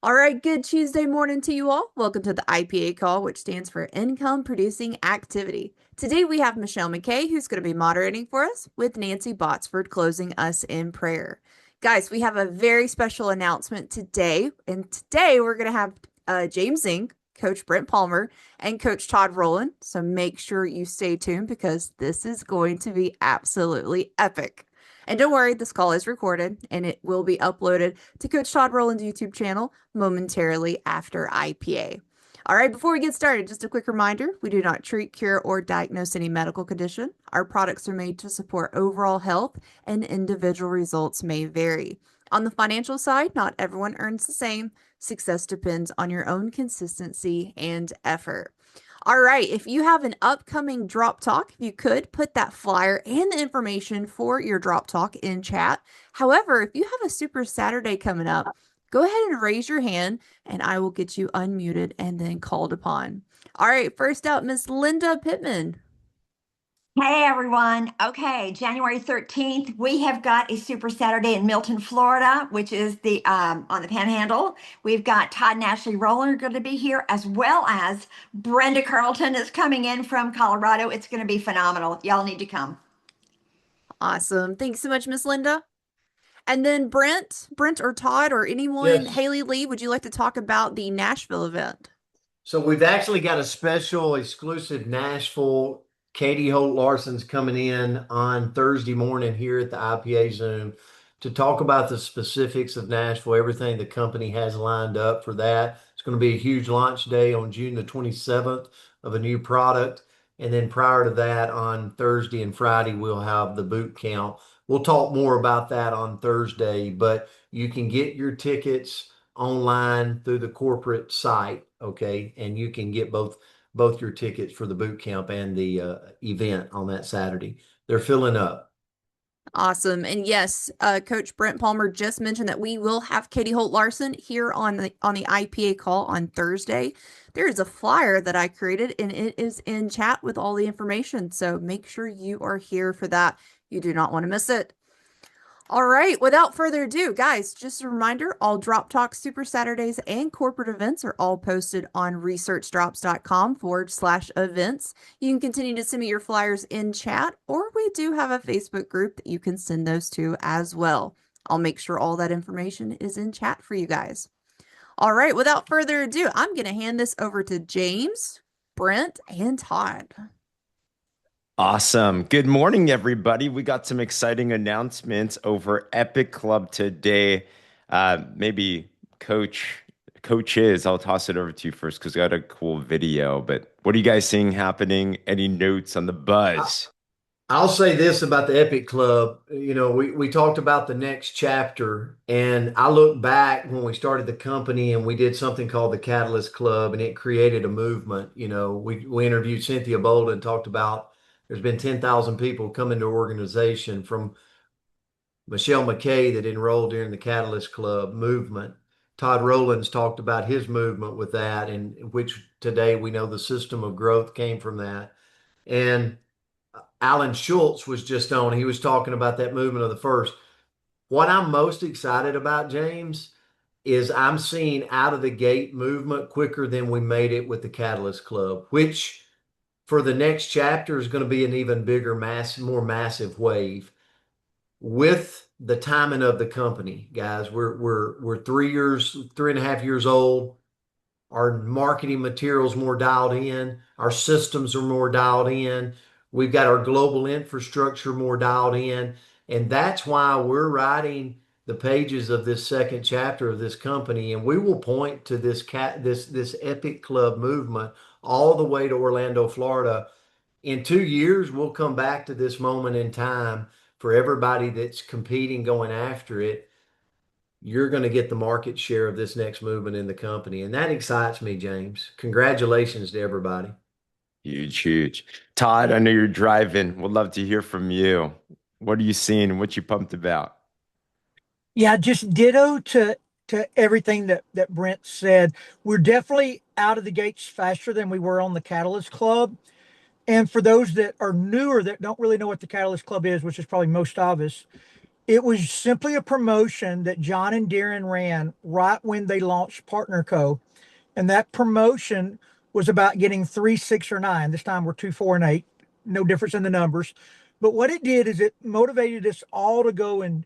All right, good Tuesday morning to you all. Welcome to the IPA Call, which stands for Income Producing Activity. Today we have Michelle McKay, who's going to be moderating for us, with Nancy Botsford closing us in prayer. Guys, we have a very special announcement today, and today we're going to have James Zheng, Coach Brent Palmer, and Coach Todd Rowland. So make sure you stay tuned because this is going to be absolutely epic. And don't worry, this call is recorded and it will be uploaded to Coach Todd Rowland's YouTube channel momentarily after IPA. All right, before we get started, just a quick reminder, we do not treat, cure, or diagnose any medical condition. Our products are made to support overall health and individual results may vary. On the financial side, not everyone earns the same. Success depends on your own consistency and effort. All right, if you have an upcoming drop talk, if you could put that flyer and the information for your drop talk in chat. However, if you have a Super Saturday coming up, go ahead and raise your hand and I will get you unmuted and then called upon. All right, first out, Miss Linda Pittman. Hey everyone. Okay, January 13th, we have got a Super Saturday in Milton, Florida, which is the on the Panhandle. We've got Todd and Ashley Rowland going to be here, as well as Brenda Carlton is coming in from Colorado. It's going to be phenomenal. Y'all need to come. Awesome. Thanks so much, Miss Linda. And then Brent or Todd or anyone, Yes. Haley Lee, would you like to talk about the Nashville event? So we've actually got a special exclusive Nashville. Katie Holt Larson's coming in on Thursday morning here at the IPA Zoom to talk about the specifics of Nashville, everything the company has lined up for that. It's going to be a huge launch day on June the 27th of a new product. And then prior to that, on Thursday and Friday, we'll have the boot camp. We'll talk more about that on Thursday, but you can get your tickets online through the corporate site, okay? And you can get both your tickets for the boot camp and the event on that Saturday. They're filling up. Awesome. And yes, Coach Brent Palmer just mentioned that we will have Katie Holt Larson here on the IPA call on Thursday. There is a flyer that I created and it is in chat with all the information. So make sure you are here for that. You do not want to miss it. All right, without further ado, guys, just a reminder, all Drop Talk Super Saturdays and corporate events are all posted on researchdrops.com/events. You can continue to send me your flyers in chat, or we do have a Facebook group that you can send those to as well. I'll make sure all that information is in chat for you guys. All right, without further ado, I'm going to hand this over to James, Brent, and Todd. Awesome. Good morning, everybody. We got some exciting announcements over Epic Club today. Maybe coaches, I'll toss it over to you first because I got a cool video. But what are you guys seeing happening? Any notes on the buzz? I'll say this about the Epic Club. You know, we talked about the next chapter, and I look back when we started the company and we did something called the Catalyst Club, and it created a movement. You know, we interviewed Cynthia Bolden, talked about there's been 10,000 people come into organization from Michelle McKay that enrolled during the Catalyst Club movement. Todd Rowland's talked about his movement with that, and which today we know the system of growth came from that. And Alan Schultz was just on. He was talking about that movement of the first. What I'm most excited about, James, is I'm seeing out of the gate movement quicker than we made it with the Catalyst Club, which for the next chapter is going to be an even bigger, more massive wave. With the timing of the company, guys, we're 3.5 years old. Our marketing materials more dialed in. Our systems are more dialed in. We've got our global infrastructure more dialed in. And that's why we're writing the pages of this second chapter of this company. And we will point to this Epic Club movement all the way to Orlando, Florida. In 2 years, we'll come back to this moment in time for everybody that's competing, going after it. You're going to get the market share of this next movement in the company. And that excites me, James. Congratulations to everybody. Huge, huge. Todd, I know you're driving. Would love to hear from you. What are you seeing? What you pumped about? Yeah, just ditto to everything that Brent said. We're definitely out of the gates faster than we were on the Catalyst Club. And for those that are newer that don't really know what the Catalyst Club is, which is probably most of us, It was simply a promotion that John and Darren ran right when they launched Partner Co. And that promotion was about getting 3, 6, or 9. This time we're 2, 4, and 8. No difference in the numbers. But what it did is it motivated us all to go and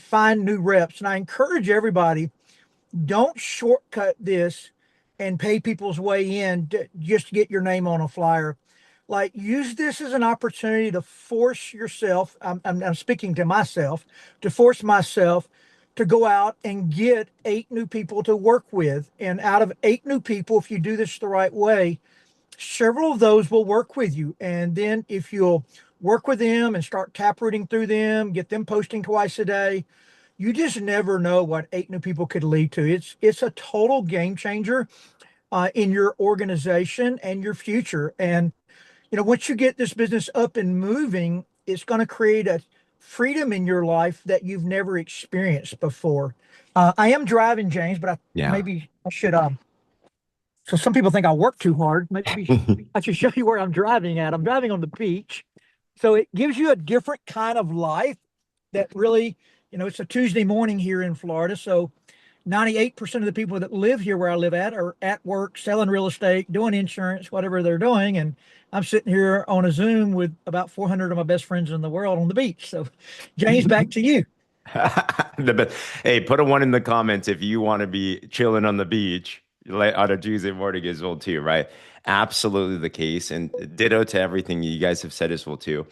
find new reps. And I encourage everybody, don't shortcut this and pay people's way in just to get your name on a flyer. Like, use this as an opportunity to force yourself. I'm speaking to myself, to force myself to go out and get 8 new people to work with. And out of 8 new people, if you do this the right way, several of those will work with you. And then if you'll work with them and start taprooting through them, get them posting twice a day, you just never know what 8 new people could lead to. It's a total game changer in your organization and your future. And once you get this business up and moving, it's going to create a freedom in your life that you've never experienced before. I am driving, James, but Yeah. maybe I should. So some people think I work too hard. Maybe I should show you where I'm driving at. I'm driving on the beach, so it gives you a different kind of life that really, it's a Tuesday morning here in Florida. So 98% of the people that live here where I live at are at work, selling real estate, doing insurance, whatever they're doing. And I'm sitting here on a Zoom with about 400 of my best friends in the world on the beach. So, James, back to you. Hey, put a 1 in the comments if you want to be chilling on the beach on a Tuesday morning as well too, right? Absolutely the case, and ditto to everything you guys have said as well too.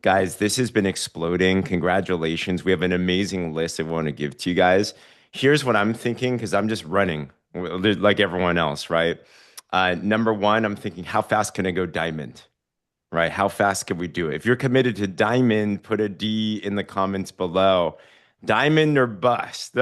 Guys, this has been exploding. Congratulations. We have an amazing list that we want to give to you guys. Here's what I'm thinking because I'm just running like everyone else, right? Number one, I'm thinking, how fast can I go diamond? Right? How fast can we do it? If you're committed to diamond, put a D in the comments below. Diamond or bust.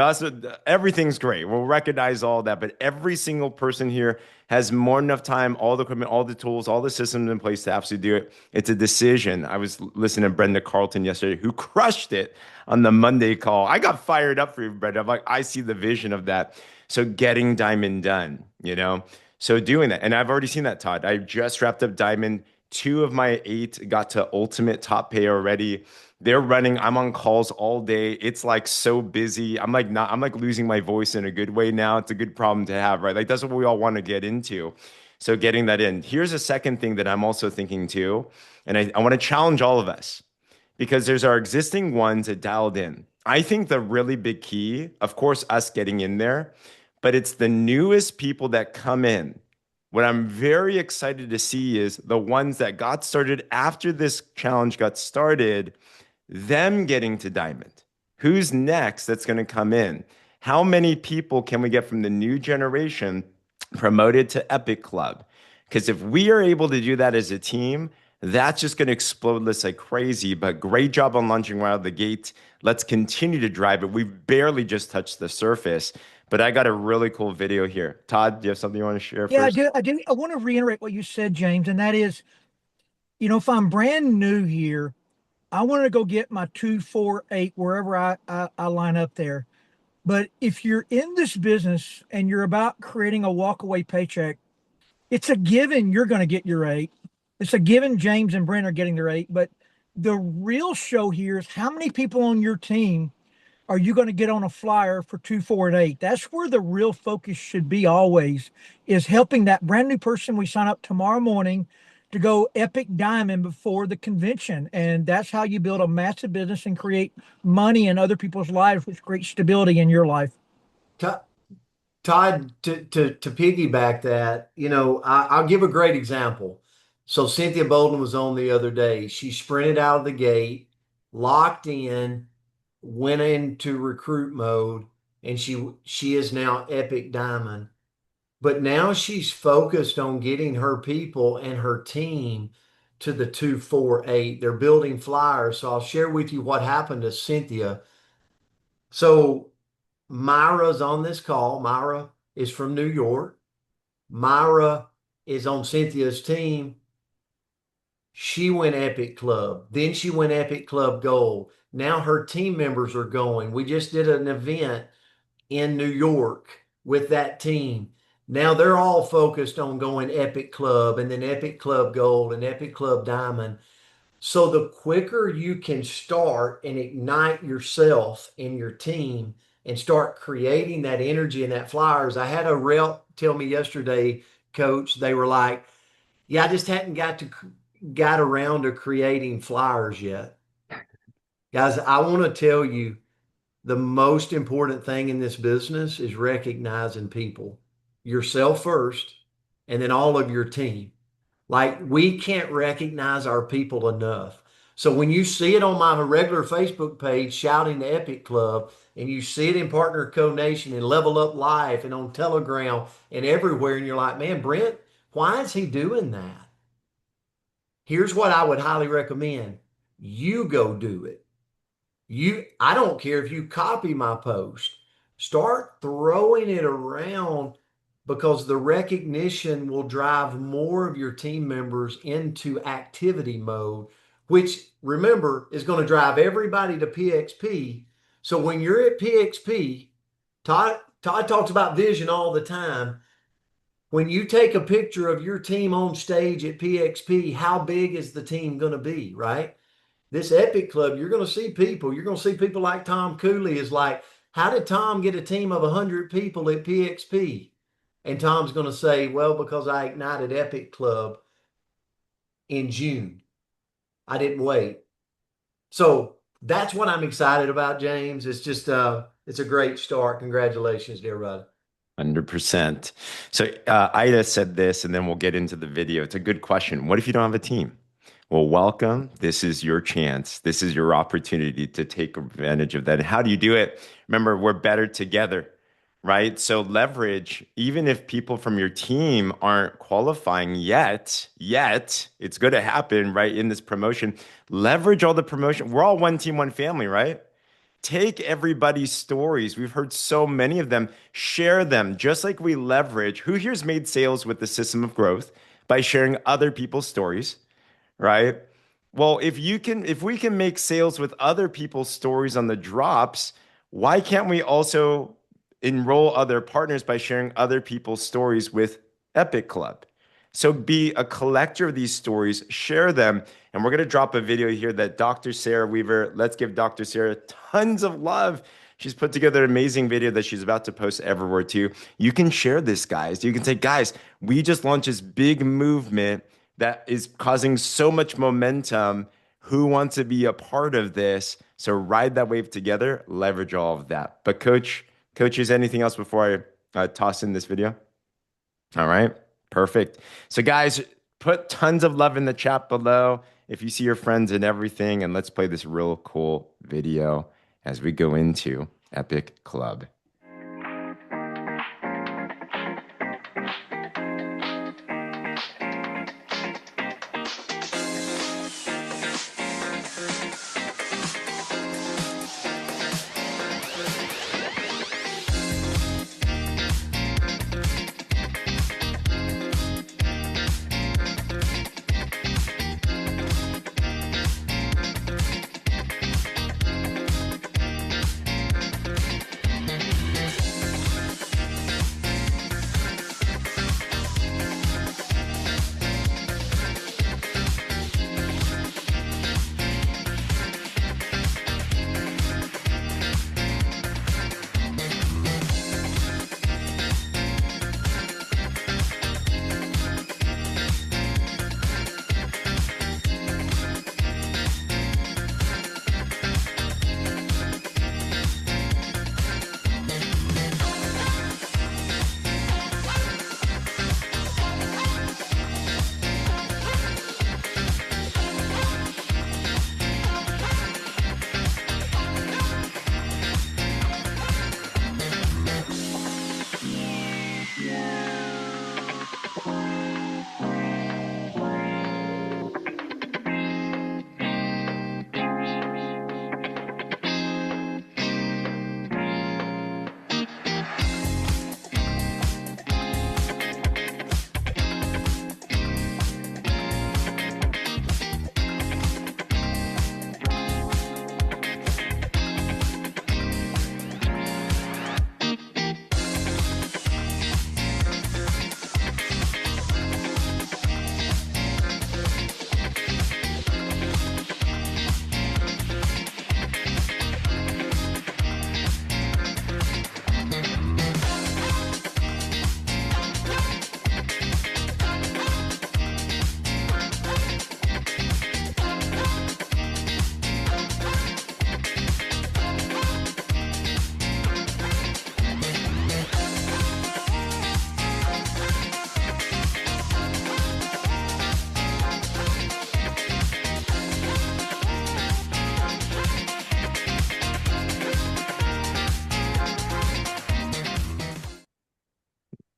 Everything's great. We'll recognize all that, but every single person here has more than enough time, all the equipment, all the tools, all the systems in place to absolutely do it. It's a decision. I was listening to Brenda Carlton yesterday, who crushed it on the Monday call. I got fired up for you, Brenda. I'm like, I see the vision of that. So getting diamond done, So doing that. And I've already seen that, Todd. I just wrapped up diamond. 2 of my 8 got to ultimate top pay already. They're running. I'm on calls all day. It's like so busy. I'm like losing my voice in a good way now. It's a good problem to have, right? Like that's what we all want to get into. So getting that in. Here's a second thing that I'm also thinking too. And I want to challenge all of us because there's our existing ones that dialed in. I think the really big key, of course, us getting in there, but it's the newest people that come in. What I'm very excited to see is the ones that got started after this challenge got started, them getting to diamond. Who's next that's going to come in? How many people can we get from the new generation promoted to Epic Club? Because if we are able to do that as a team, that's just going to explode lists like crazy. But great job on launching right out of the gate. Let's continue to drive it. We've barely just touched the surface. But I got a really cool video here. Todd, do you have something you want to share Yeah, I first? do. I want to reiterate what you said, James, and that is, if I'm brand new here, I want to go get my 2, 4, 8 wherever I line up there. But if you're in this business and you're about creating a walkaway paycheck, it's a given you're going to get your 8. It's a given James and Brent are getting their 8. But the real show here is how many people on your team are you going to get on a flyer for 2, 4, and 8? That's where the real focus should be always, is helping that brand new person we sign up tomorrow morning to go epic diamond before the convention. And that's how you build a massive business and create money in other people's lives, which creates stability in your life. Todd, to piggyback that, I'll give a great example. So Cynthia Bolden was on the other day. She sprinted out of the gate, locked in, went into recruit mode, and she is now Epic Diamond. But now she's focused on getting her people and her team to the 248. They're building flyers. So I'll share with you what happened to Cynthia. So Myra's on this call. Myra is from New York. Myra is on Cynthia's team. She went Epic Club. Then she went Epic Club Gold. Now her team members are going. We just did an event in New York with that team. Now they're all focused on going Epic Club and then Epic Club Gold and Epic Club Diamond. So the quicker you can start and ignite yourself and your team and start creating that energy and that flyers. I had a rep tell me yesterday, Coach, they were like, yeah, I just hadn't got around to creating flyers yet. Guys, I want to tell you the most important thing in this business is recognizing people, yourself first, and then all of your team. Like we can't recognize our people enough. So when you see it on my regular Facebook page shouting the Epic Club, and you see it in Partner Co Nation and Level Up Life and on Telegram and everywhere, and you're like, man, Brent, why is he doing that? Here's what I would highly recommend. You go do it. I don't care if you copy my post. Start throwing it around because the recognition will drive more of your team members into activity mode, which remember is going to drive everybody to PXP. So when you're at PXP, Todd talks about vision all the time. When you take a picture of your team on stage at PXP, how big is the team going to be, right? This Epic Club, you're going to see people. You're going to see people like Tom Cooley is like, how did Tom get a team of 100 people at PXP? And Tom's going to say, well, because I ignited Epic Club in June. I didn't wait. So that's what I'm excited about, James. It's just, it's a great start. Congratulations to everybody. 100%. So Ida said this, and then we'll get into the video. It's a good question. What if you don't have a team? Well, welcome. This is your chance. This is your opportunity to take advantage of that. And how do you do it? Remember, we're better together, right? So leverage, even if people from your team aren't qualifying yet, it's going to happen, right? In this promotion, leverage all the promotion. We're all one team, one family, right? Take everybody's stories. We've heard so many of them. Share them, just like we leverage. Who here's made sales with the system of growth by sharing other people's stories? Right? Well, if we can make sales with other people's stories on the drops, why can't we also enroll other partners by sharing other people's stories with Epic Club? So be a collector of these stories, share them. And we're going to drop a video here that Dr. Sarah Weaver, let's give Dr. Sarah tons of love. She's put together an amazing video that she's about to post everywhere too. You can share this, guys. You can say, guys, we just launched this big movement that is causing so much momentum. Who wants to be a part of this? So ride that wave together, leverage all of that. But coach, is anything else before I toss in this video? All right, perfect. So guys, put tons of love in the chat below if you see your friends and everything. And let's play this real cool video as we go into Epic Club.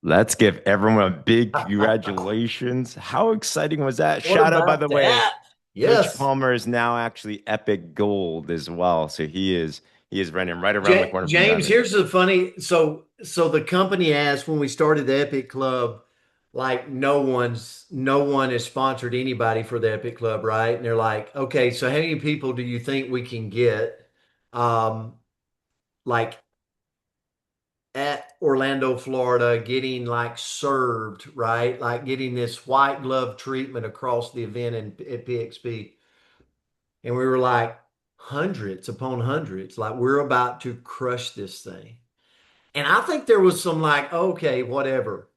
Let's give everyone a big congratulations. How exciting was that? What Shout out, by about the way, that? Coach Yes. Palmer is now actually Epic Gold as well. So he is running right around the corner from James, Diamond. here's the funny. So the company asked when we started the Epic Club, like no one has sponsored anybody for the Epic Club, right? And they're like, okay, so how many people do you think we can get, like at Orlando, Florida, getting like served, right? Like getting this white glove treatment across the event at PXP. And we were like, hundreds upon hundreds, like we're about to crush this thing. And I think there was some like, okay, whatever.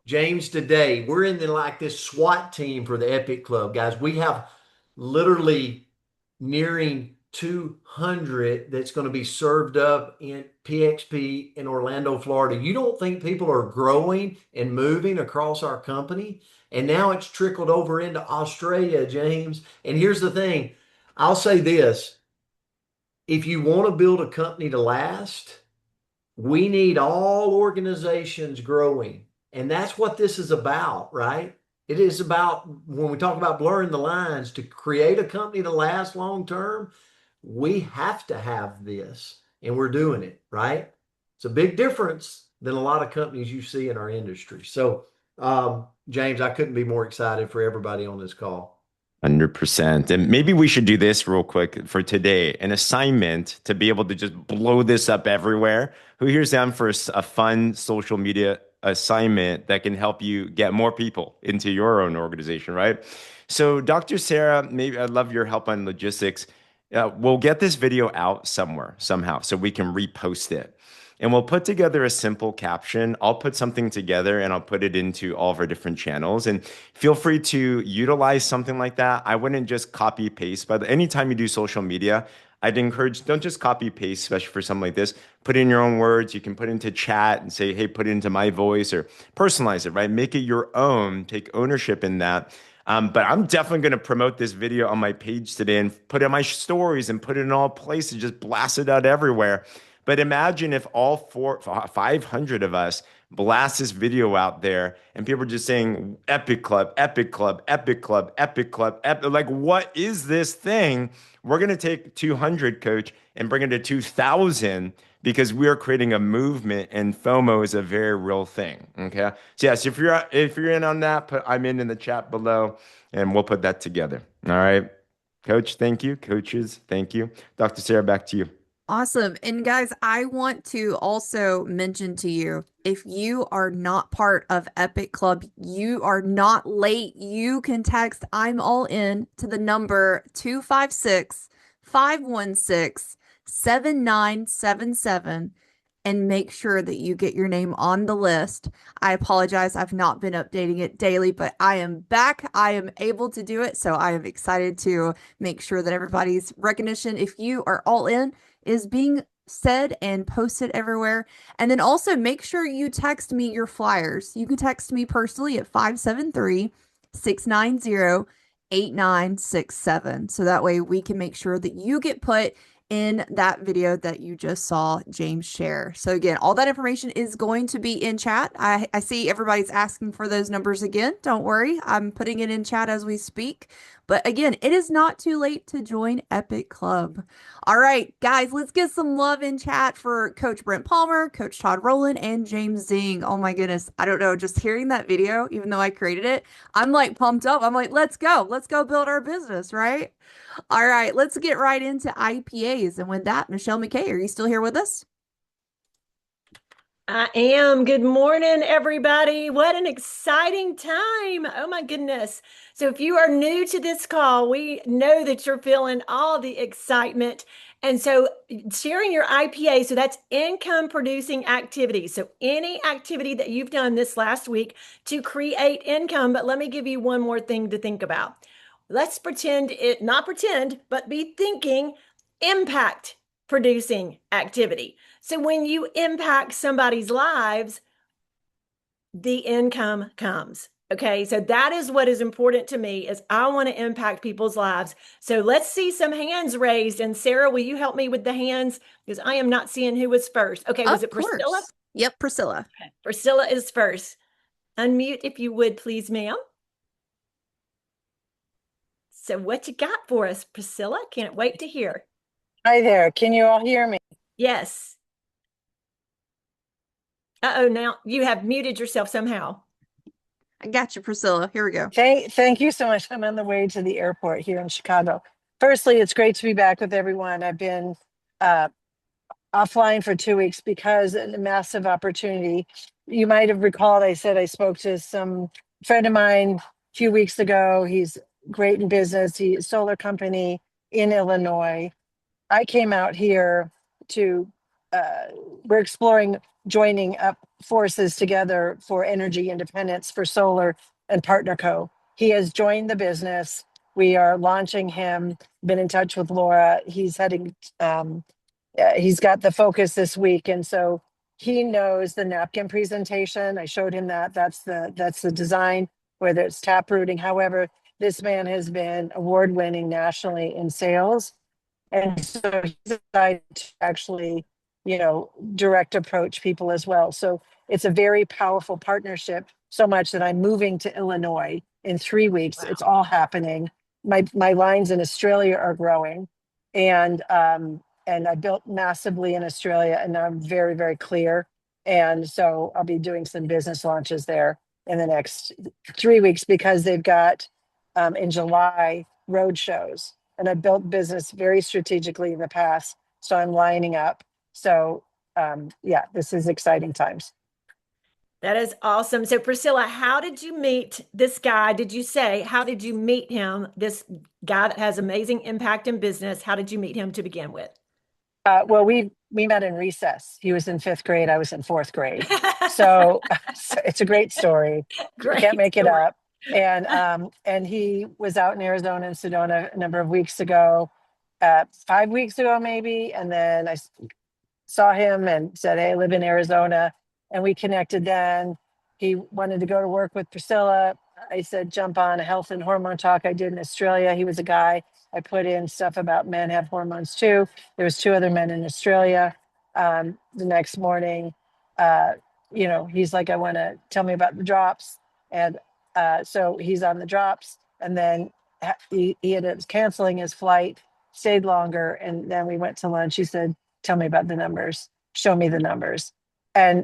James, today we're in the like this SWAT team for the Epic Club, guys. We have literally nearing 200 that's going to be served up in PXP in Orlando, Florida. You don't think people are growing and moving across our company? And now it's trickled over into Australia, James. And here's the thing, I'll say this, if you want to build a company to last, we need all organizations growing. And that's what this is about, right? It is about when we talk about blurring the lines to create a company to last long term, we have to have this and we're doing it, right? It's a big difference than a lot of companies you see in our industry. So, James, I couldn't be more excited for everybody on this call. 100%. And maybe we should do this real quick for today, an assignment to be able to just blow this up everywhere. Who here's down for a fun social media assignment that can help you get more people into your own organization, right? So, Dr. Sarah, maybe I'd love your help on logistics. We'll get this video out somewhere, somehow, so we can repost it. And we'll put together a simple caption. I'll put something together and I'll put it into all of our different channels. And feel free to utilize something like that. I wouldn't just copy paste, but anytime you do social media, I'd encourage, don't just copy paste, especially for something like this. Put in your own words. You can put into chat and say, hey, put it into my voice, or personalize it, right? Make it your own, take ownership in that. But I'm definitely going to promote this video on my page today and put it in my stories and put it in all places, just blast it out everywhere. But imagine if all 500 of us blast this video out there and people are just saying, Epic Club, Epic Club, Epic Club, Epic Club, Epic. Like, what is this thing? We're going to take 200, coach, and bring it to 2,000 because we are creating a movement, and FOMO is a very real thing. Okay. So yes, if you're in on that, I'm in the chat below and we'll put that together. All right. Coach, thank you. Coaches, thank you. Dr. Sarah, back to you. Awesome. And guys, I want to also mention to you, if you are not part of Epic Club, you are not late. You can text I'm all in to the number 256-516-7977 and make sure that you get your name on the list. I apologize. I've not been updating it daily, but I am back. I am able to do it. So I am excited to make sure that everybody's recognition, if you are all in, is being said and posted everywhere. And then also make sure you text me your flyers. You can text me personally at 573-690-8967. So that way we can make sure that you get put in that video that you just saw James share. So again, all that information is going to be in chat. I see everybody's asking for those numbers again. Don't worry. I'm putting it in chat as we speak. But again, it is not too late to join Epic Club. All right, guys, let's get some love in chat for Coach Brent Palmer, Coach Todd Rowland, and James Zheng. Oh my goodness. I don't know. Just hearing that video, even though I created it, I'm like pumped up. I'm like, let's go. Let's go build our business, right? All right, let's get right into IPAs. And with that, Michelle McKay, are you still here with us? I am. Good morning, everybody. What an exciting time. Oh my goodness. So if you are new to this call, we know that you're feeling all the excitement. And so sharing your IPA, so that's income producing activity. So any activity that you've done this last week to create income. But let me give you one more thing to think about. Let's not pretend, but be thinking impact producing activity. So when you impact somebody's lives, the income comes. Okay, so that is what is important to me is I want to impact people's lives. So let's see some hands raised. And Sarah, will you help me with the hands? Because I am not seeing who was first. Okay, was Of it Priscilla? course. Yep, Priscilla. Okay, Priscilla is first. Unmute if you would, please, ma'am. So what you got for us, Priscilla? Can't wait to hear. Hi there. Can you all hear me? Yes. Uh-oh, now you have muted yourself somehow. I got you, Priscilla. Here we go. Thank you so much. I'm on the way to the airport here in Chicago. Firstly, it's great to be back with everyone. I've been offline for 2 weeks because of a massive opportunity. You might have recalled I said I spoke to some friend of mine a few weeks ago. He's great in business. He's a solar company in Illinois. I came out here to, we're exploring joining up forces together for energy independence for solar and Partner Co. He has joined the business. We are launching him. Been in touch with Laura. He's heading, he's got the focus this week. And so he knows the napkin presentation. I showed him that. That's the design, whether it's tap rooting. However, this man has been award winning nationally in sales. And so he's decided to actually, direct approach people as well. So it's a very powerful partnership, so much that I'm moving to Illinois in 3 weeks. Wow. It's all happening. My lines in Australia are growing. And I built massively in Australia, and now I'm very, very clear. And so I'll be doing some business launches there in the next 3 weeks because they've got in July road shows. And I built business very strategically in the past. So I'm lining up. So yeah, this is exciting times. That is awesome. So Priscilla, how did you meet this guy? Did you say, how did you meet him? This guy that has amazing impact in business. How did you meet him to begin with? Well, we met in recess. He was in 5th grade. I was in 4th grade. So, it's a great story. Great Can't make it story. up. And he was out in Arizona and Sedona a number of weeks ago, 5 weeks ago maybe. And then I saw him and said, "Hey, I live in Arizona," and we connected then. He wanted to go to work with Priscilla. I said, "Jump on a health and hormone talk I did in Australia." He was a guy. I put in stuff about men have hormones too. There was 2 other men in Australia. The next morning, he's like, "I want to tell me about the drops." And so he's on the drops. And then he ended up canceling his flight, stayed longer. And then we went to lunch. He said, "Tell me about the numbers. Show me the numbers." And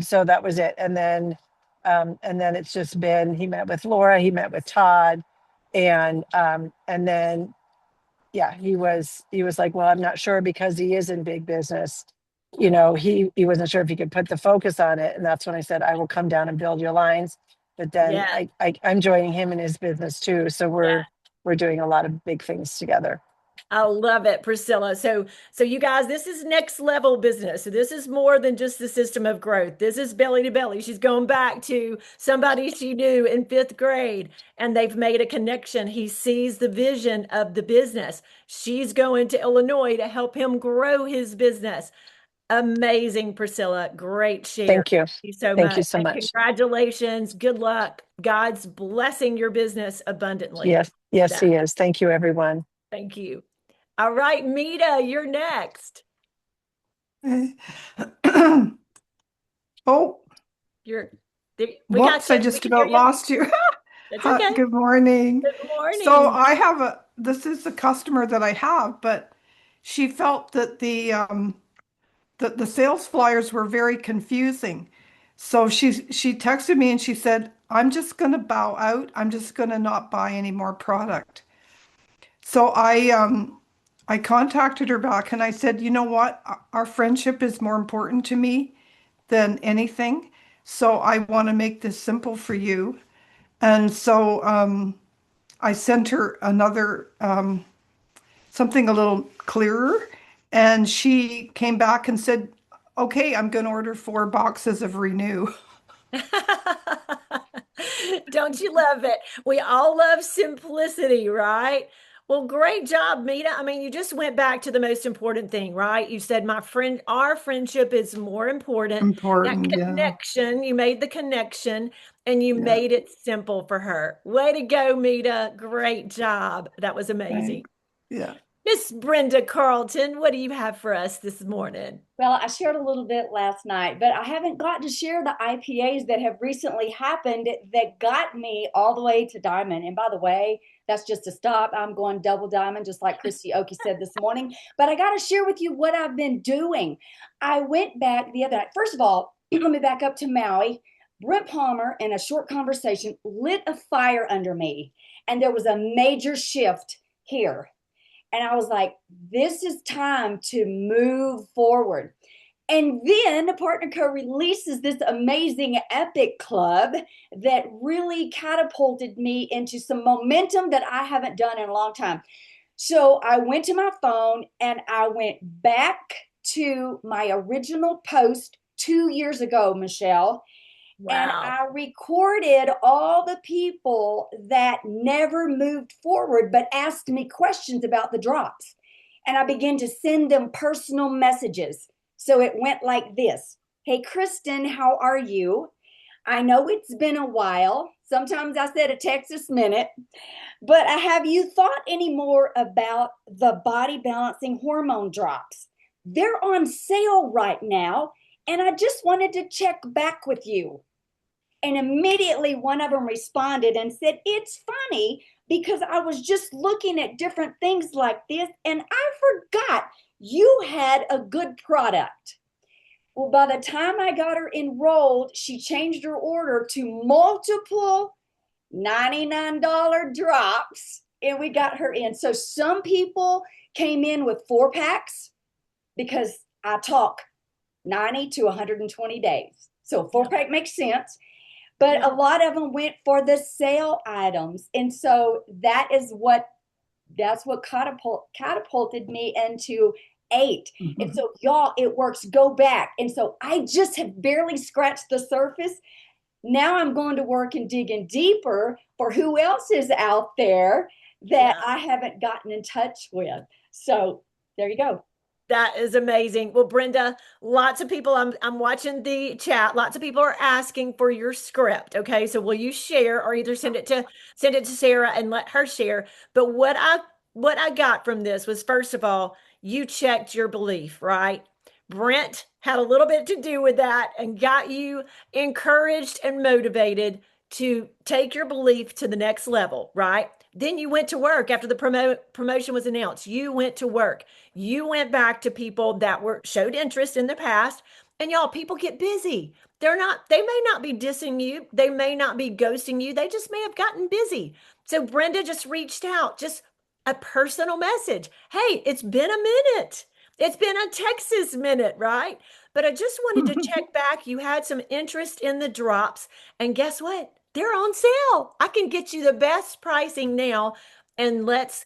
so that was it. And then it's just been, he met with Laura, he met with Todd, and then, yeah, he was like, "Well, I'm not sure," because he is in big business. He wasn't sure if he could put the focus on it. And that's when I said, "I will come down and build your lines." But then Yeah. I'm joining him in his business too. So we're doing a lot of big things together. I love it, Priscilla. So you guys, this is next level business. So this is more than just the system of growth. This is belly to belly. She's going back to somebody she knew in 5th grade, and they've made a connection. He sees the vision of the business. She's going to Illinois to help him grow his business. Amazing, Priscilla. Great share. Thank you. Thank you so Thank much. you so And much. congratulations. Good luck. God's blessing your business abundantly. Yes, he is. Thank you, everyone. Thank you. All right, Mita, you're next. Oh, We whoops, I just about lost you. That's okay. Good morning. Good morning. So this is the customer that I have, but she felt that the sales flyers were very confusing. So she texted me and she said, "I'm just going to bow out. I'm just going to not buy any more product." So I contacted her back and I said, "You know what? Our friendship is more important to me than anything. So I want to make this simple for you." And so I sent her another something a little clearer. And she came back and said, "Okay, I'm going to order 4 boxes of Renew." Don't you love it? We all love simplicity, right? Well, great job, Mita. I mean, you just went back to the most important thing, right? You said, our friendship is more important. That Important, yeah. connection, you made the connection and you Yeah. made it simple for her. Way to go, Mita. Great job. That was amazing. Thanks. Yeah. Miss Brenda Carlton, what do you have for us this morning? Well, I shared a little bit last night, but I haven't got to share the IPAs that have recently happened that got me all the way to diamond. And by the way, that's just a stop. I'm going double diamond, just like Christy Oki said this morning. But I got to share with you what I've been doing. I went back the other night. First of all, let me back up to Maui. Brent Palmer, in a short conversation, lit a fire under me. And there was a major shift here. And I was like, this is time to move forward. And then the Partner Co releases this amazing Epic Club that really catapulted me into some momentum that I haven't done in a long time. So I went to my phone and I went back to my original post 2 years ago, Michelle. Wow. And I recorded all the people that never moved forward, but asked me questions about the drops. And I began to send them personal messages. So it went like this. Hey, Kristen, how are you? I know it's been a while. Sometimes I said a Texas minute, but have you thought any more about the body balancing hormone drops? They're on sale right now. And I just wanted to check back with you. And immediately one of them responded and said, it's funny because I was just looking at different things like this and I forgot you had a good product. Well, by the time I got her enrolled, she changed her order to multiple $99 drops and we got her in. So some people came in with 4-packs because I talk 90 to 120 days. So 4-pack makes sense. But a lot of them went for the sale items. And so that's what catapulted me into 8. Mm-hmm. And so y'all, it works. Go back. And so I just have barely scratched the surface. Now I'm going to work and digging deeper for who else is out there that I haven't gotten in touch with. So there you go. That is amazing. Well, Brenda, lots of people, I'm watching the chat. Lots of people are asking for your script. Okay. So will you share or either send it to Sarah and let her share? But what I got from this was, first of all, you checked your belief, right? Brent had a little bit to do with that and got you encouraged and motivated to take your belief to the next level, right? Then you went to work after the promotion was announced. You went to work. You went back to people that showed interest in the past. And y'all, people get busy. They may not be dissing you. They may not be ghosting you. They just may have gotten busy. So Brenda just reached out, just a personal message. Hey, it's been a minute. It's been a Texas minute, right? But I just wanted to check back. You had some interest in the drops. And guess what? They're on sale. I can get you the best pricing now. And let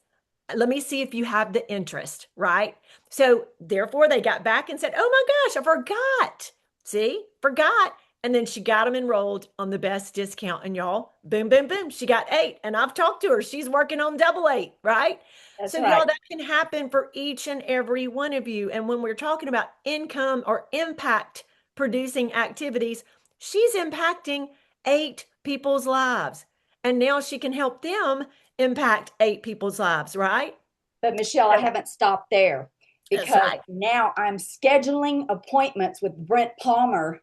me see if you have the interest, right? So therefore they got back and said, oh my gosh, I forgot. See, forgot. And then she got them enrolled on the best discount. And y'all, boom, boom, boom. She got 8. And I've talked to her. She's working on double 8, right? That's so right. Y'all, that can happen for each and every one of you. And when we're talking about income or impact producing activities, she's impacting 8 people's lives. And now she can help them impact 8 people's lives, right? But Michelle, I haven't stopped there because now I'm scheduling appointments with Brent Palmer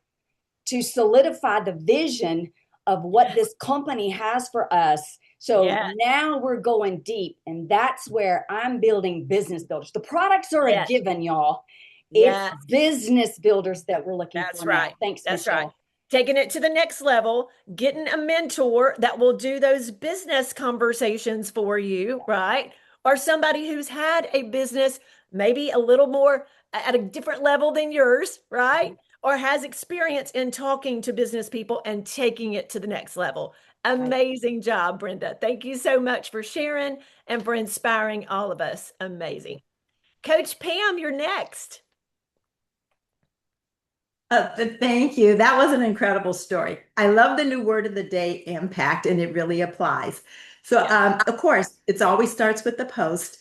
to solidify the vision of what this company has for us. So now we're going deep, and that's where I'm building business builders. The products are a given, y'all. It's business builders that we're looking for now. Thanks, Michelle. Right. Taking it to the next level, getting a mentor that will do those business conversations for you, right? Or somebody who's had a business maybe a little more at a different level than yours, right? Or has experience in talking to business people and taking it to the next level. Amazing job, Brenda. Thank you so much for sharing and for inspiring all of us. Amazing. Coach Pam, you're next. Thank you. That was an incredible story. I love the new word of the day, impact, and it really applies. So, of course, it's always starts with the post.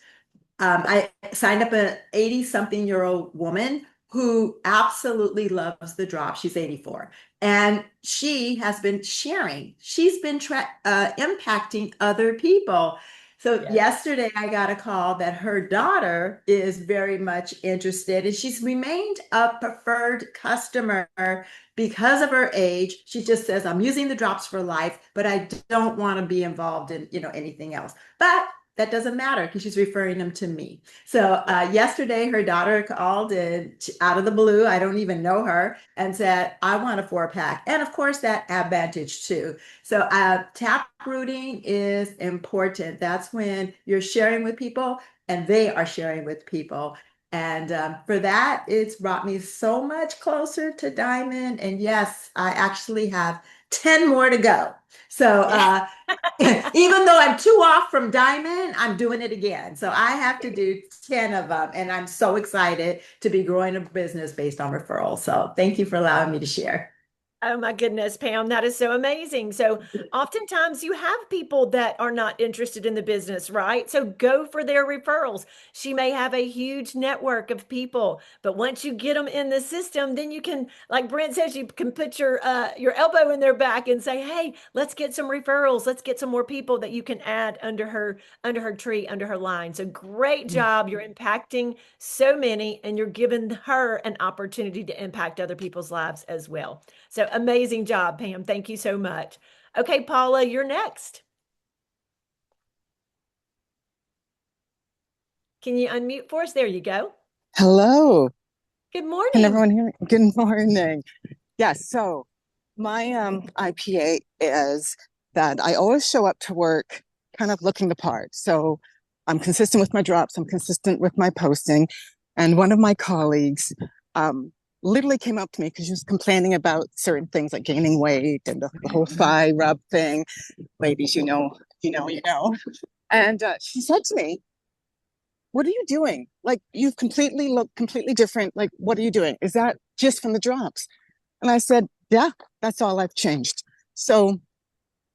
I signed up an 80-something-year-old woman who absolutely loves the drop. She's 84. And she has been sharing. She's been impacting other people. So yesterday I got a call that her daughter is very much interested, and she's remained a preferred customer because of her age. She just says, I'm using the drops for life, but I don't want to be involved in, anything else. But that doesn't matter because she's referring them to me. So yesterday, her daughter called out of the blue. I don't even know her, and said, I want a 4-pack. And of course, that advantage too. So tap rooting is important. That's when you're sharing with people and they are sharing with people. And for that, it's brought me so much closer to Diamond. And yes, I actually have 10 more to go. So even though I'm 2 off from Diamond, I'm doing it again. So I have to do 10 of them. And I'm so excited to be growing a business based on referrals. So thank you for allowing me to share. Oh my goodness, Pam, that is so amazing. So oftentimes you have people that are not interested in the business, right? So go for their referrals. She may have a huge network of people, but once you get them in the system, then you can, like Brent says, you can put your elbow in their back and say, "Hey, let's get some referrals. Let's get some more people that you can add under her tree, under her line." So great job. You're impacting so many, and you're giving her an opportunity to impact other people's lives as well. So amazing job, Pam. Thank you so much. Okay, Paula, you're next. Can you unmute for us? There you go. Hello. Good morning. Can everyone hear me? Good morning. Yes, so my IPA is that I always show up to work kind of looking the part. So I'm consistent with my drops, I'm consistent with my posting. And one of my colleagues literally came up to me because she was complaining about certain things like gaining weight and the whole thigh rub thing. Ladies, you know. And she said to me, "What are you doing? Like, you've completely looked completely different. Like, what are you doing? Is that just from the drops?" And I said, "Yeah, that's all I've changed." So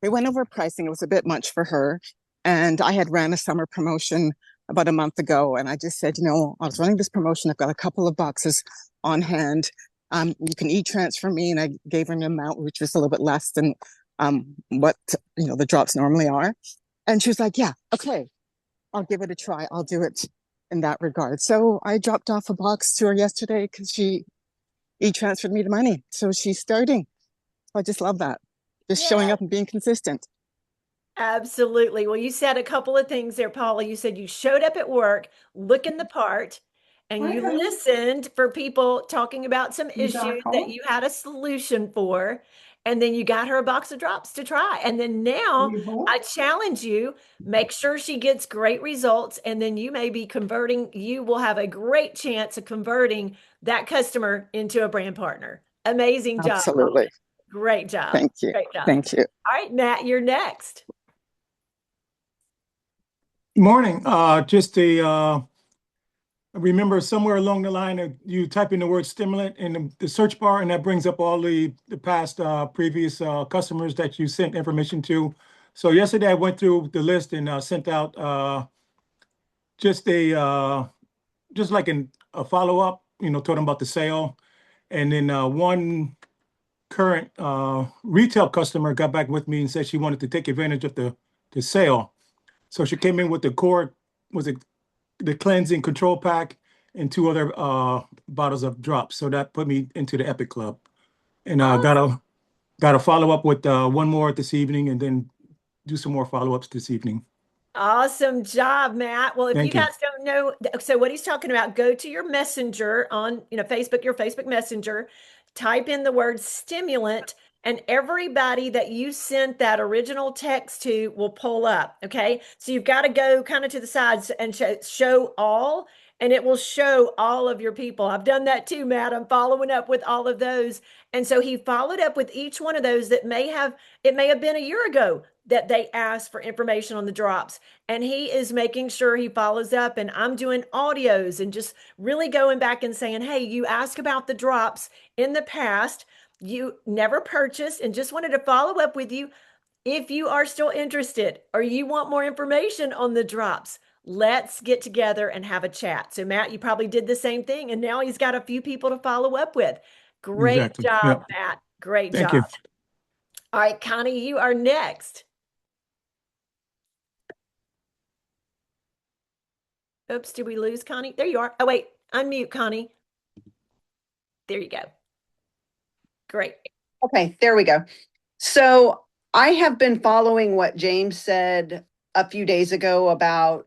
we went over pricing. It was a bit much for her. And I had ran a summer promotion about a month ago. And I just said, I was running this promotion. I've got a couple of boxes on hand. You can e-transfer me. And I gave her an amount, which was a little bit less than what, the drops normally are. And she was like, "Yeah, okay, I'll give it a try. I'll do it in that regard." So I dropped off a box to her yesterday because she e-transferred me the money. So she's starting. I just love that. Just showing up and being consistent. Absolutely. Well, you said a couple of things there, Paula. You said you showed up at work looking the part, and you listened for people talking about some issues that you had a solution for. And then you got her a box of drops to try. And then now I challenge you, make sure she gets great results. And then you may be converting, you will have a great chance of converting that customer into a brand partner. Amazing job. Absolutely. Great job. Thank you. Great job. Thank you. All right, Matt, you're next. Morning. I remember somewhere along the line of you type in the word stimulant in the search bar, and that brings up all the past previous customers that you sent information to. So yesterday I went through the list and sent out just like a follow-up, talking about the sale. And then one current retail customer got back with me and said she wanted to take advantage of the sale. So she came in with the core, the cleansing control pack and 2 other bottles of drops. So that put me into the Epic Club. And got a follow up with one more this evening, and then do some more follow-ups this evening. Awesome job, Matt. Well, if you guys don't know, so what he's talking about, go to your messenger on, Facebook, your Facebook Messenger, type in the word stimulant, and everybody that you sent that original text to will pull up. Okay. So you've got to go kind of to the sides and show all, and it will show all of your people. I've done that too, Matt. I'm following up with all of those. And so he followed up with each one of those it may have been a year ago that they asked for information on the drops. And he is making sure he follows up, and I'm doing audios and just really going back and saying, "Hey, you asked about the drops in the past. You never purchased and just wanted to follow up with you. if you are still interested or you want more information on the drops, let's get together and have a chat. So Matt, you probably did the same thing, and now he's got a few people to follow up with. Great Exactly. job, Yep. Matt. Great Thank job. you. All right, Connie, you are next. Oops, did we lose Connie? There you are. Oh, wait, unmute Connie. There you go. Great. Okay, there we go. So I have been following what James said a few days ago about,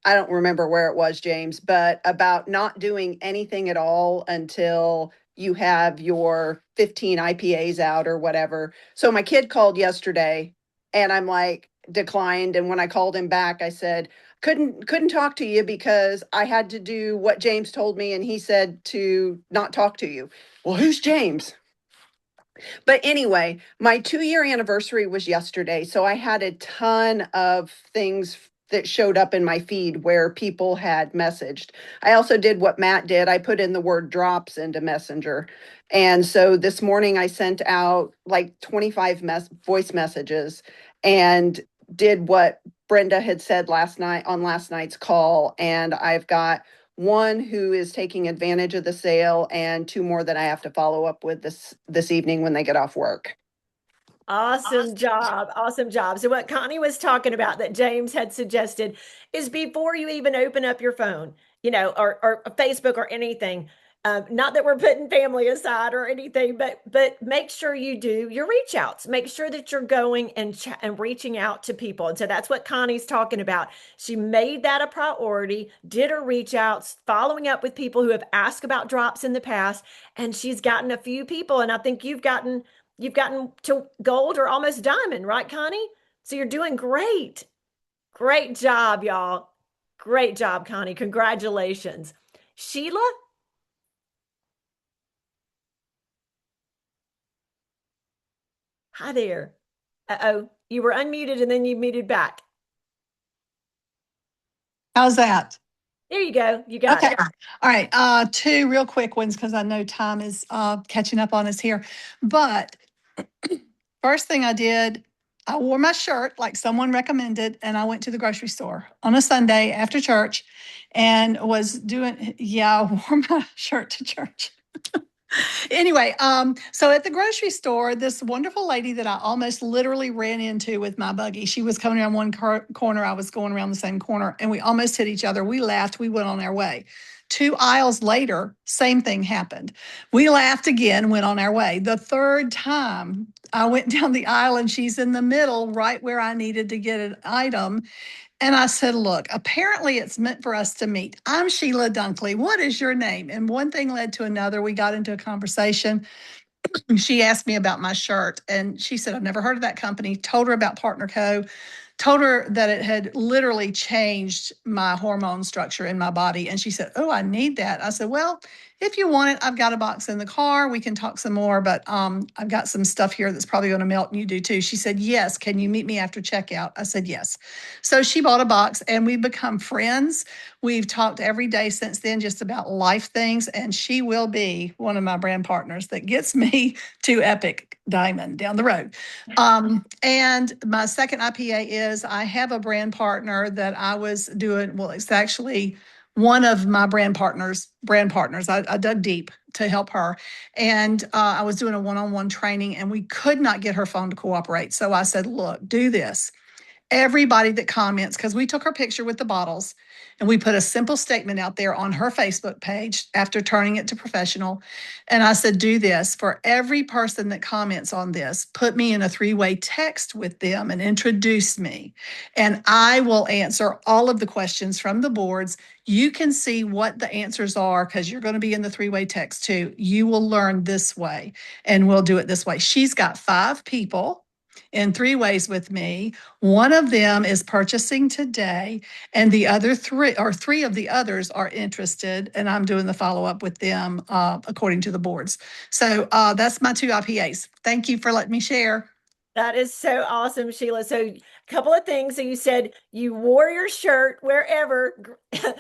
I don't remember where it was, James, but about not doing anything at all until you have your 15 IPAs out or whatever. So my kid called yesterday and I'm like, declined. And when I called him back, I said, couldn't talk to you because I had to do what James told me. And he said to not talk to you. Well, who's James? But anyway, my 2-year anniversary was yesterday. So I had a ton of things that showed up in my feed where people had messaged. I also did what Matt did. I put in the word drops into Messenger. And so this morning I sent out like 25 voice messages and did what Brenda had said last night on last night's call. And I've got one who is taking advantage of the sale and 2 more that I have to follow up with this evening when they get off work. Awesome job. Awesome job. So what Connie was talking about that James had suggested is before you even open up your phone, or Facebook or anything, not that we're putting family aside or anything, but make sure you do your reach outs. Make sure that you're going and reaching out to people. And so that's what Connie's talking about. She made that a priority, did her reach outs, following up with people who have asked about drops in the past, and she's gotten a few people. And I think you've gotten to gold or almost diamond, right, Connie? So you're doing great. Great job, y'all. Great job, Connie. Congratulations. Sheila? Hi there. Uh-oh, you were unmuted and then you muted back. How's that? There you go. You got Okay. it. All right. 2 real quick ones because I know time is catching up on us here. But first thing I did, I wore my shirt like someone recommended, and I went to the grocery store on a Sunday after church and I wore my shirt to church. Anyway, so at the grocery store, this wonderful lady that I almost literally ran into with my buggy, she was coming around one corner, I was going around the same corner, and we almost hit each other. We laughed, we went on our way. 2 aisles later, same thing happened. We laughed again, went on our way. The third time, I went down the aisle and she's in the middle, right where I needed to get an item. And I said, look, apparently it's meant for us to meet. I'm Sheila Dunkley. What is your name? And one thing led to another. We got into a conversation. She asked me about my shirt and she said, I've never heard of that company. Told her about Partner Co. Told her that it had literally changed my hormone structure in my body. And she said, oh, I need that. I said, well, if you want it, I've got a box in the car. We can talk some more, but I've got some stuff here that's probably going to melt and you do too. She said, yes. Can you meet me after checkout? I said, yes. So she bought a box and we've become friends. We've talked every day since then, just about life things. And she will be one of my brand partners that gets me to Epic Diamond down the road. And my second IPA is I have a brand partner that I was doing. Well, it's actually one of my brand partners. I dug deep to help her. And I was doing a one-on-one training and we could not get her phone to cooperate. So I said, look, do this. Everybody that comments, because we took her picture with the bottles and we put a simple statement out there on her Facebook page after turning it to professional. And I said, do this for every person that comments on this, put me in a 3-way text with them and introduce me. And I will answer all of the questions from the boards. You can see what the answers are because you're going to be in the 3-way text too. You will learn this way and we'll do it this way. She's got 5 people in 3 ways with me. One of them is purchasing today, and the other 3 of the others are interested, and I'm doing the follow-up with them according to the boards. So that's my 2 IPAs. Thank you for letting me share. That is so awesome, Sheila. So, a couple of things. So, you said you wore your shirt wherever,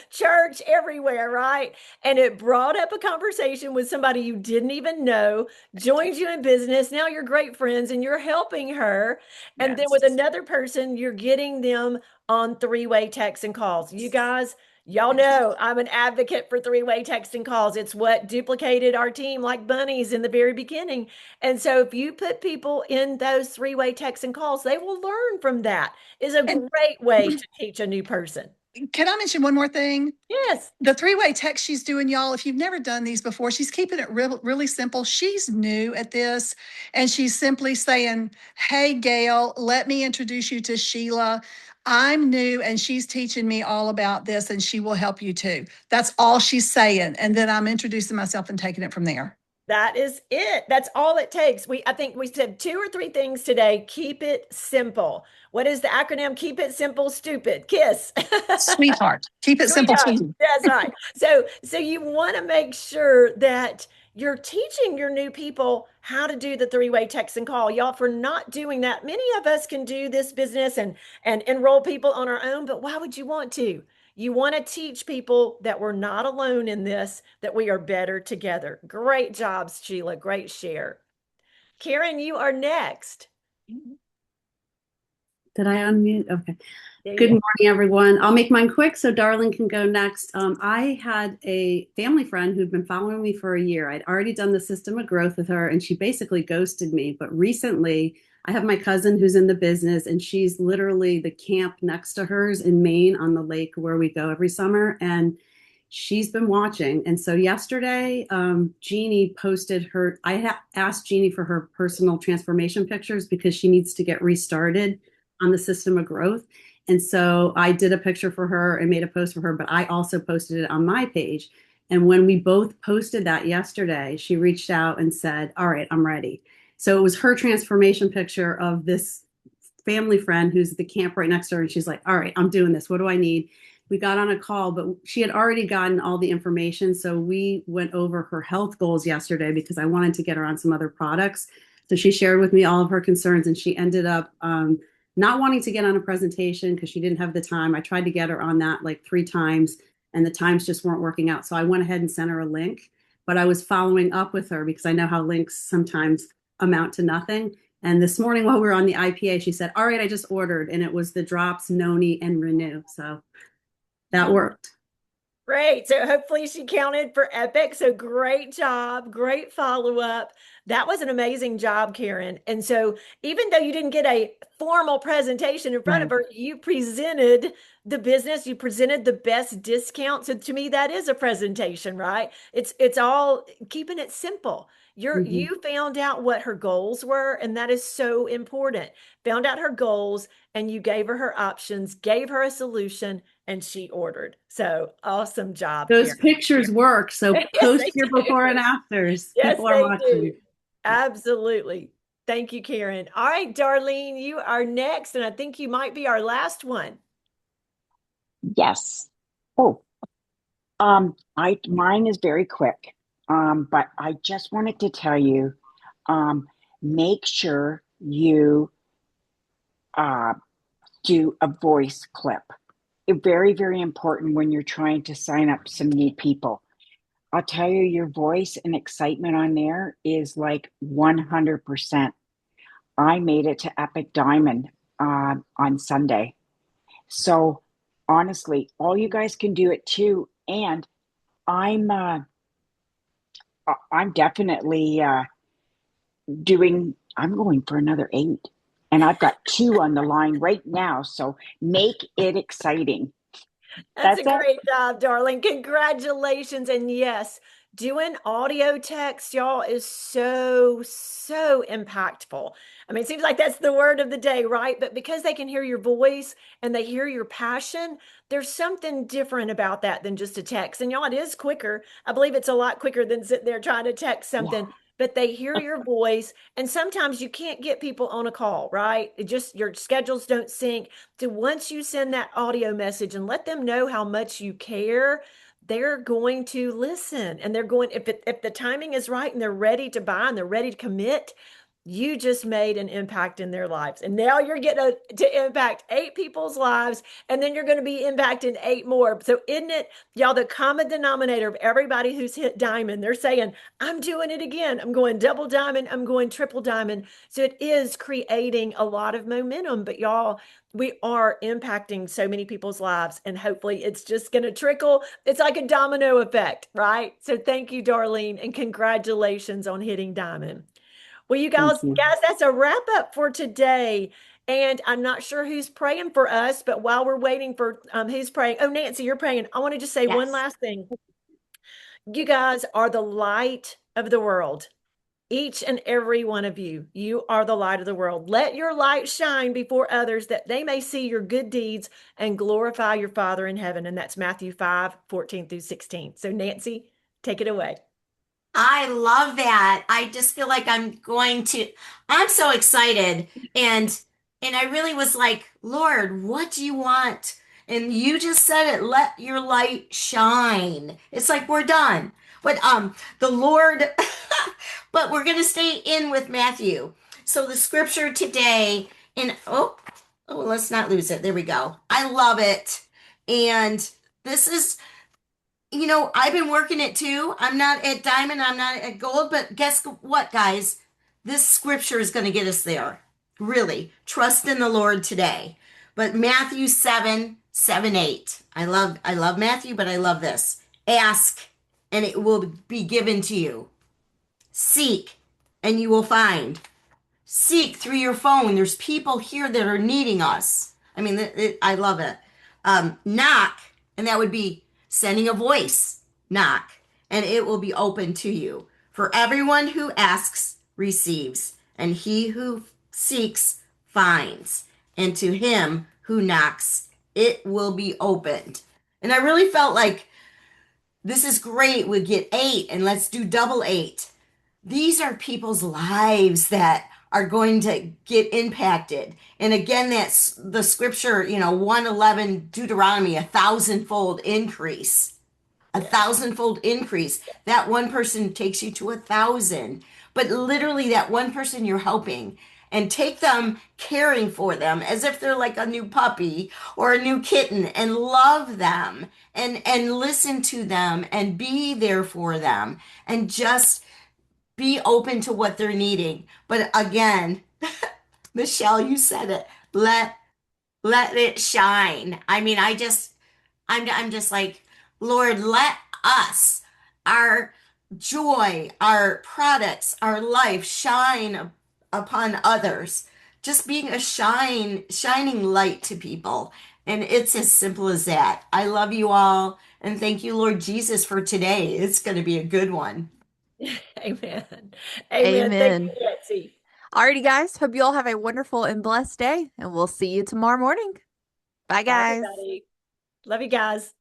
church, everywhere, right? And it brought up a conversation with somebody you didn't even know, joined you in business. Now you're great friends and you're helping her. And then with another person, you're getting them on three-way texts and calls. You guys, y'all know I'm an advocate for three-way texting calls. It's what duplicated our team like bunnies in the very beginning. And so if you put people in those three-way texts and calls, they will learn from that. Is a great way to teach a new person. Can I mention one more thing? Yes. The three-way text she's doing, y'all, if you've never done these before, she's keeping it really simple. She's new at this, and she's simply saying, hey, Gail, let me introduce you to Sheila. I'm new, and she's teaching me all about this, and she will help you too. That's all she's saying. And then I'm introducing myself and taking it from there. That is it. That's all it takes. I think we said 2 or 3 things today. Keep it simple. What is the acronym? Keep it simple, stupid. KISS. Sweetheart. Keep it simple Sweetheart. too. That's right. So you want to make sure that you're teaching your new people how to do the three-way text and call. Y'all, for not doing that, many of us can do this business and enroll people on our own, but why would you want to? You want to teach people that we're not alone in this, that we are better together. Great jobs, Sheila. Great share. Karen, you are next. Did I unmute? Okay. Good morning, everyone. I'll make mine quick so Darling can go next. I had a family friend who'd been following me for a year. I'd already done the system of growth with her, and she basically ghosted me. But recently, I have my cousin who's in the business, and she's literally the camp next to hers in Maine on the lake where we go every summer. And she's been watching. And so yesterday, Jeannie posted her, asked Jeannie for her personal transformation pictures because she needs to get restarted on the system of growth. And so I did a picture for her and made a post for her, but I also posted it on my page. And when we both posted that yesterday, she reached out and said, all right, I'm ready. So it was her transformation picture of this family friend who's at the camp right next to her. And she's like, all right, I'm doing this. What do I need? We got on a call, but she had already gotten all the information. So we went over her health goals yesterday because I wanted to get her on some other products. So she shared with me all of her concerns, and she ended up not wanting to get on a presentation because she didn't have the time. I tried to get her on that like 3 times, and the times just weren't working out. So I went ahead and sent her a link, but I was following up with her because I know how links sometimes amount to nothing. And this morning while we were on the IPA, she said, all right, I just ordered, and it was the drops, Noni, and Renew. So that worked. Great. So hopefully she counted for Epic. So great job. Great follow-up. That was an amazing job, Karen. And so even though you didn't get a formal presentation in front of her, you presented the business, you presented the best discount. So to me, that is a presentation, right? It's all keeping it simple. You found out what her goals were, and that is so important. Found out her goals, and you gave her options, gave her a solution, and she ordered. So awesome job. Those Karen. pictures work. So Yes, post they your do. before and afters. Yes, People are they watching. do. Absolutely. Thank you, Karen. All right, Darlene, you are next, and I think you might be our last one. Yes. Mine is very quick. But I just wanted to tell you, make sure you do a voice clip. Very, very important when you're trying to sign up some new people. I'll tell you, your voice and excitement on there is like 100%. I made it to Epic Diamond on Sunday. So honestly, all you guys can do it too. And I'm definitely I'm going for another 8. And I've got 2 on the line right now. So make it exciting. That's a great job, darling. Congratulations. And yes, doing audio text, y'all, is so impactful. I mean, it seems like that's the word of the day, right? But because they can hear your voice and they hear your passion, there's something different about that than just a text. And y'all, it is quicker. I believe it's a lot quicker than sitting there trying to text something. Yeah. But they hear your voice, and sometimes you can't get people on a call, right? It just, your schedules don't sync. So once you send that audio message and let them know how much you care, they're going to listen, and they're going, if the timing is right and they're ready to buy and they're ready to commit, you just made an impact in their lives. And now you're getting to impact 8 people's lives, and then you're going to be impacting 8 more. So isn't it, y'all, the common denominator of everybody who's hit diamond? They're saying, I'm doing it again. I'm going double diamond. I'm going triple diamond. So it is creating a lot of momentum, but y'all, we are impacting so many people's lives, and hopefully it's just going to trickle. It's like a domino effect, right? So thank you, Darlene, and congratulations on hitting diamond. Well, you guys, that's a wrap up for today. And I'm not sure who's praying for us, but while we're waiting for who's praying, oh, Nancy, you're praying. I want to just say one last thing. You guys are the light of the world. Each and every one of you, you are the light of the world. Let your light shine before others that they may see your good deeds and glorify your Father in heaven. And that's Matthew 5:14-16. So Nancy, take it away. I love that. I just feel like I'm so excited. And I really was like, Lord, what do you want? And you just said it, let your light shine. It's like we're done. But the Lord, but we're gonna stay in with Matthew. So the scripture today let's not lose it. There we go. I love it. And this is, I've been working it too. I'm not at diamond, I'm not at gold, but guess what, guys? This scripture is going to get us there. Really, trust in the Lord today. But Matthew 7:8. I love Matthew, but I love this. Ask, and it will be given to you. Seek, and you will find. Seek through your phone. There's people here that are needing us. I mean, I love it. Knock, and that would be sending a voice. Knock, and it will be open to you. For everyone who asks receives, and he who seeks finds, and to him who knocks it will be opened. And I really felt like this is great. We get 8, and let's do double 8. These are people's lives that are going to get impacted. And again, that's the scripture, 111 Deuteronomy, 1,000-fold increase. 1,000-fold increase. That one person takes you to 1,000. But literally that one person you're helping, and take them caring for them as if they're like a new puppy or a new kitten, and love them and listen to them and be there for them and just be open to what they're needing. But again, Michelle, you said it. Let it shine. I mean, I'm just like, Lord, let us, our joy, our products, our life shine upon others. Just being a shining light to people. And it's as simple as that. I love you all. And thank you, Lord Jesus, for today. It's going to be a good one. Amen. Amen. Thank you, Betsy. Alrighty, guys. Hope you all have a wonderful and blessed day, and we'll see you tomorrow morning. Bye, guys. Bye, everybody. Love you guys.